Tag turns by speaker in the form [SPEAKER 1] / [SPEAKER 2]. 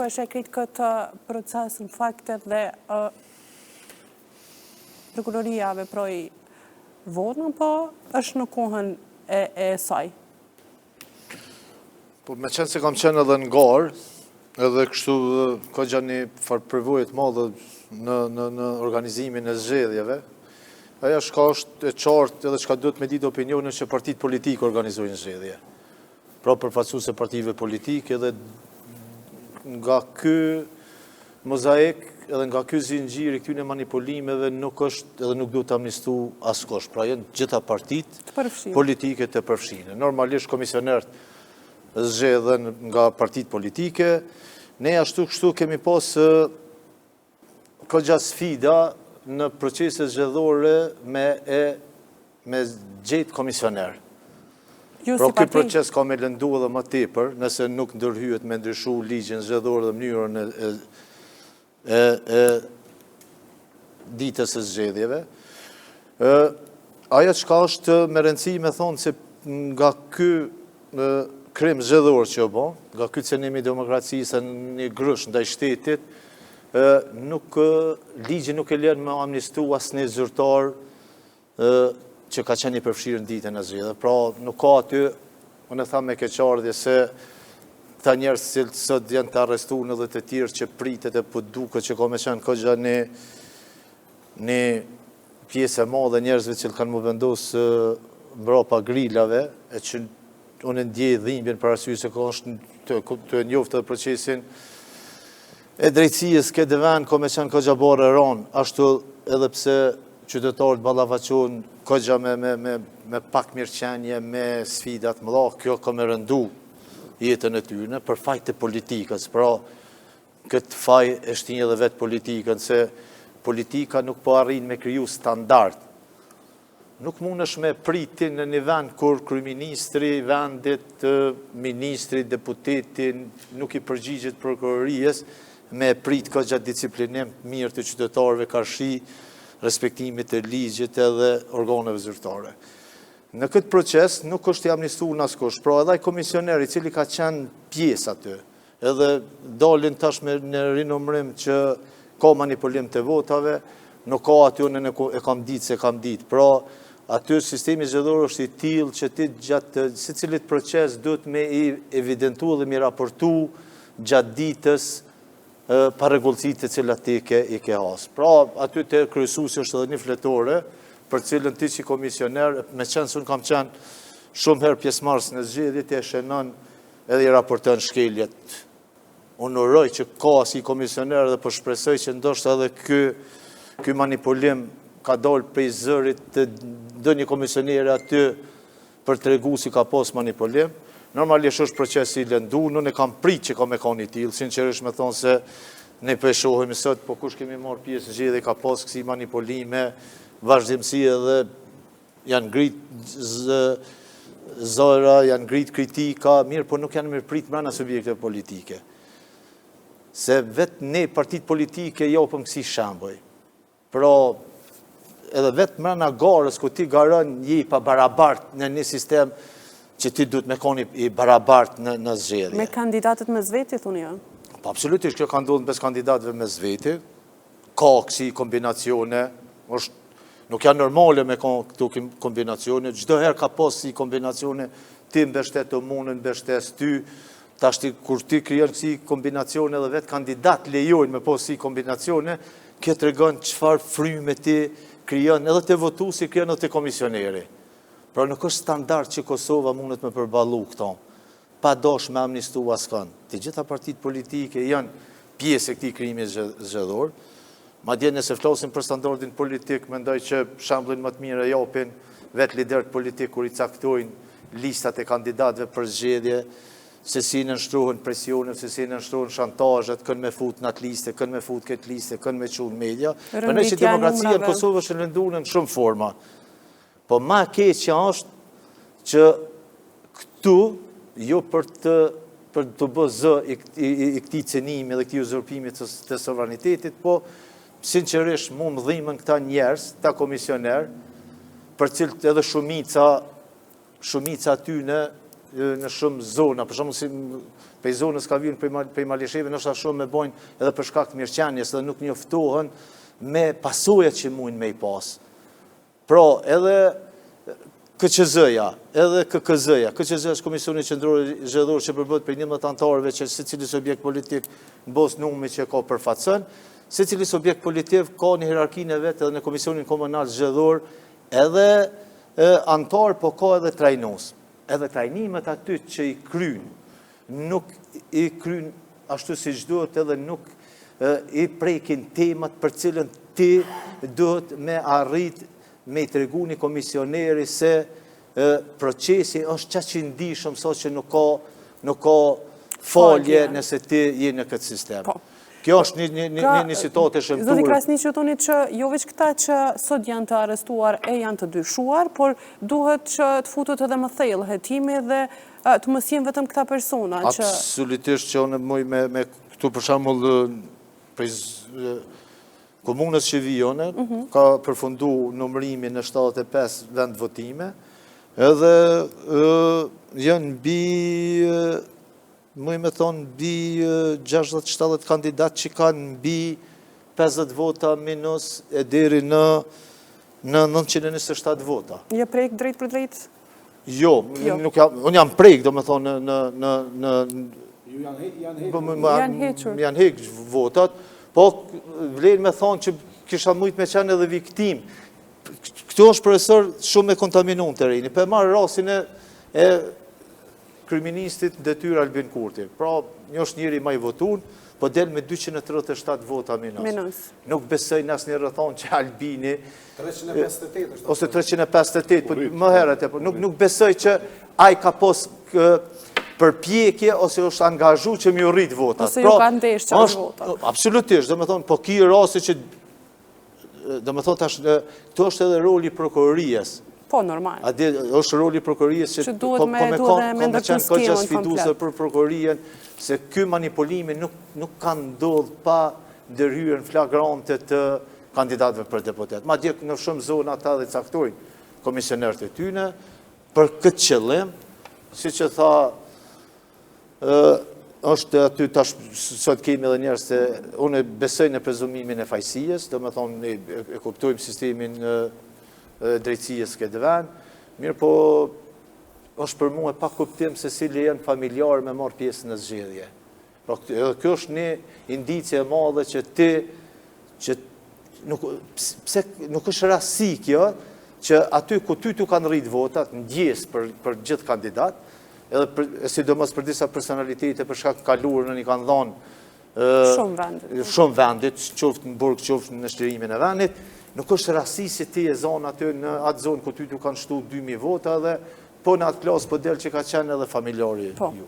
[SPEAKER 1] po e shekrit këtë proces në fakt edhe prokuroria veproi votën, po është në kohën e saj.
[SPEAKER 2] Po me qenë se kam qenë edhe në garë, edhe kështu ka gjani farë përvojët madhe në organizimin e zgjedhjeve, aja shka është e qartë edhe shka duhet me ditë opinionin që partit politikë organizojnë zgjedhje. Pra përfaqësues e partive politike edhe nga ky mozaik edhe nga ky zinxhir i këtyre manipulimeve nuk është edhe nuk duhet të amnistu askush. Pra janë gjitha partitë politike të përfshine. Normalisht komisionerët zgjedhen nga partitë politike. Ne ashtu kështu kemi pas këgja sfida në proceset zgjedhore me gjetë komisioner. Pra këj proces ka me lëndu edhe më tepër, nëse nuk ndërhyet me ndryshu ligjin zgjedhor dhe mënyrën e ditës e zgjedhjeve. Aja çka është me rëndësi me thonë se nga ky krim zgjedhor që o bon, nga ky cënim i demokracisë një grush ndaj shtetit, ligji nuk e lën me amnistu asnjë zyrtar që ka qenë i përfshirë në ditën e zgjedhjeve. Pra nuk ka aty, unë e tham me keqardhje se këta njerëz që sot janë të arrestuar edhe të tjerë që pritet e po duket që ka me qenë këgja një pjesë e madhe njerëzve që kanë më vendosë mbrapa grillave, e që unë ndjej dhimbjen për arsye se ka është të njoftë edhe procesin e drejtësisë këtë vend ka me qenë këgja barë e ranë, ashtu edhe pse qytetarët ballafaqohen këgja me pak mirëqenie, me sfidat mëdha, kjo ka me rëndu jetën e tyre për fajt të politikës. Pra, këtë faj e shtinjë edhe vetë politikën, se politika nuk po arrin me kriju standard. Nuk mund është me pritin në një vend kur kryeministri, vendit, ministri, deputetin, nuk i përgjigjet prokurorisë, me prit këgja disciplinim mirë të qytetarëve karshi, respektimit të ligjit edhe organeve zyrtare. Në këtë proces nuk është i amnistuar askush, pra edhe ai komisioner i cili ka qenë pjesë aty, edhe dalin tash me në rinumrim që ka manipulim të votave, nuk ka aty unë e kam ditë se kam ditë. Pra aty sistemi zgjedhor është i tillë që ti gjatë secilit proces duhet me i evidentu dhe me raportu gjatë ditës pa rregullësitë të cilat ti i ke hasë. Pra, aty të kryesuesi është edhe një fletore, për cilën ti që komisioner, me qenë se unë kam qenë shumë herë pjesëmarrës në zgjedhjet, e shënon edhe i raporton shkeljet. Unë uroj që ka si komisioner dhe po shpresoj që ndoshta edhe ky manipulim ka dalë prej zërit të ndonjë komisioneri aty për tregu si ka pas manipulim. Normalisht është procesi i lëndu, unë e kam prit që ka me kanë i tillë, sinqerisht me thonë se ne po e shohim sot, po kush kemi marrë pjesë në zgjedhje ka pas kësi manipulime, vazhdimsi edhe janë ngrit zëra, janë ngrit kritika, mirë, po nuk janë mirë prit brenda subjekteve politike. Se vetë ne partit politike japëm kësi shembuj. Pra, edhe vetë brenda garës ku ti garon je pa barabart në një sistem që ti duhet me koni i barabart në zgjedhje.
[SPEAKER 1] Me kandidatët me zveti, thunë jo?
[SPEAKER 2] Po, absolutisht, kjo ka ndodhur mes kandidatëve me zveti, ka kësi kombinacione, nuk janë normale me këto kombinacione, çdo herë ka pas si kombinacione, ti mbështet të munën, mbështes ty, tashti kur ti krijon kësi kombinacione dhe vetë kandidat lejojnë me pas si kombinacione, kjo tregon çfarë fryme ti krijon, edhe të votuesi krijon edhe të komisioneri. Pra nuk është standard që Kosova mundet me përballu këto, pa dosh me amnistu askën. Të gjitha partitë politike janë pjesë e këtij krimi zgjedhor. Madje nëse flasim për standardin politik, mendoj që shembullin më të mirë e japin vetë liderët politik kur i caktojnë listat e kandidatëve për zgjedhje, se si nënshtrohen presionet, se si nënshtrohen shantazhet, kënë me fut në atë liste, kënë me fut këtë liste, kënë me çunë media. Mendoj që demokracia në Kosovë është lënduar në shumë forma. Po ma keqja është që këtu, jo për të bë zë i këtij cenimi dhe këtij uzurpimi të sovranitetit, po sinqerisht mu më dhimbën këta njerëz, këta komisioner, për cilët edhe shumica tyne në shumë zona, për shembull si prej zonës ka vjen prej Malisheve, ndoshta shumë me bojnë edhe për shkak të mirëqenies dhe nuk njoftohen me pasojat që mundin me i pas. Pra, edhe KQZ-ja, edhe KKZ-ja. KQZ është Komisioni Qendror Zgjedhor që përbëhet prej 11 anëtarëve që secili subjekt politik në bazë numrit që ka përfaqëson. Secili subjekt politik ka një hierarkinë e vet edhe në Komisionin Komunal Zgjedhor, edhe antar, po ka edhe trajnos. Edhe trajnimet aty që i kryn, nuk i kryn ashtu si duhet edhe nuk i prekin temat për cilën ti duhet me arrit me i tregu një komisioneri se procesi është që që ndishëm sa që nuk ka falje nëse ti je në këtë sistem. Kjo është një situatë e shëmtuar.
[SPEAKER 1] Zoti Krasniqi që thoni që jo veç këta që sot janë të arrestuar e janë të dyshuar, por duhet që të futut edhe më thellë hetimi dhe të mos jenë vetëm këta persona.
[SPEAKER 2] Absolutisht që unë muj me këtu për shembull prej komunës që vijone, ka përfundu numërimi në 75 vend votime, edhe janë mëj me thonë, bi 60-70 kandidat që kanë bi 50 vota minus e deri në 927 vota.
[SPEAKER 1] Je prejkë drejt për drejt?
[SPEAKER 2] Jo, unë jam prejkë, do me thonë, janë heqë votat, po vlerë me thonë që kisha mujtë me qenë edhe viktim. Këtu është profesor shumë e kontaminun të rejni, për marë rasin e kriministit Detyr Albin Kurti. Pra, një është njëri ma i votun, po del me 237 vota minus. Nuk besoj në asë një rëthon që Albini...
[SPEAKER 3] 358
[SPEAKER 2] ose 358, po më herët, nuk besoj që aj ka pos përpjekje ose është angazhu që mi u rrit votat.
[SPEAKER 1] Ose ju ka ndesh që është votat.
[SPEAKER 2] Absolutisht, do me thonë, po ki rasi që... Do me thonë, këto është edhe roli prokurorijës.
[SPEAKER 1] Po, normal.
[SPEAKER 2] është roli prokurorijës që
[SPEAKER 1] duhet me ndërtu skemën komplet.
[SPEAKER 2] Për prokurorijën, se ky manipulimi nuk ka ndodhë pa ndërhyrjen flagrante të kandidatëve për deputet. Ma djek në shumë zona ata dhe caktojnë komisionerët e tyne, për këtë qëllim, si që tha, është aty tash sot kemi edhe njerëz se unë besoj në prezumimin e fajësisë, do me thonë e kuptojmë sistemin drejtësisë këtë vend, mirë po është për mua pa kuptim se cili janë familjarë me marrë pjesë në zgjedhje. Pra kjo është një indicje e madhe që ti, që nuk është rasti kjo, që aty ku ty tu kanë rritë votat, ndjes për gjithë kandidat, edhe sidomos për disa personalitete për shkak kaluar në një kanë dhonë shumë vendit, qoftë në burg, qoftë në shtërimin e vendit, nuk është rasti si ti e zonë aty në atë zonë ku ty tu kanë shtu 2000 vota dhe po në atë klasë po del që ka qenë edhe familjari ju.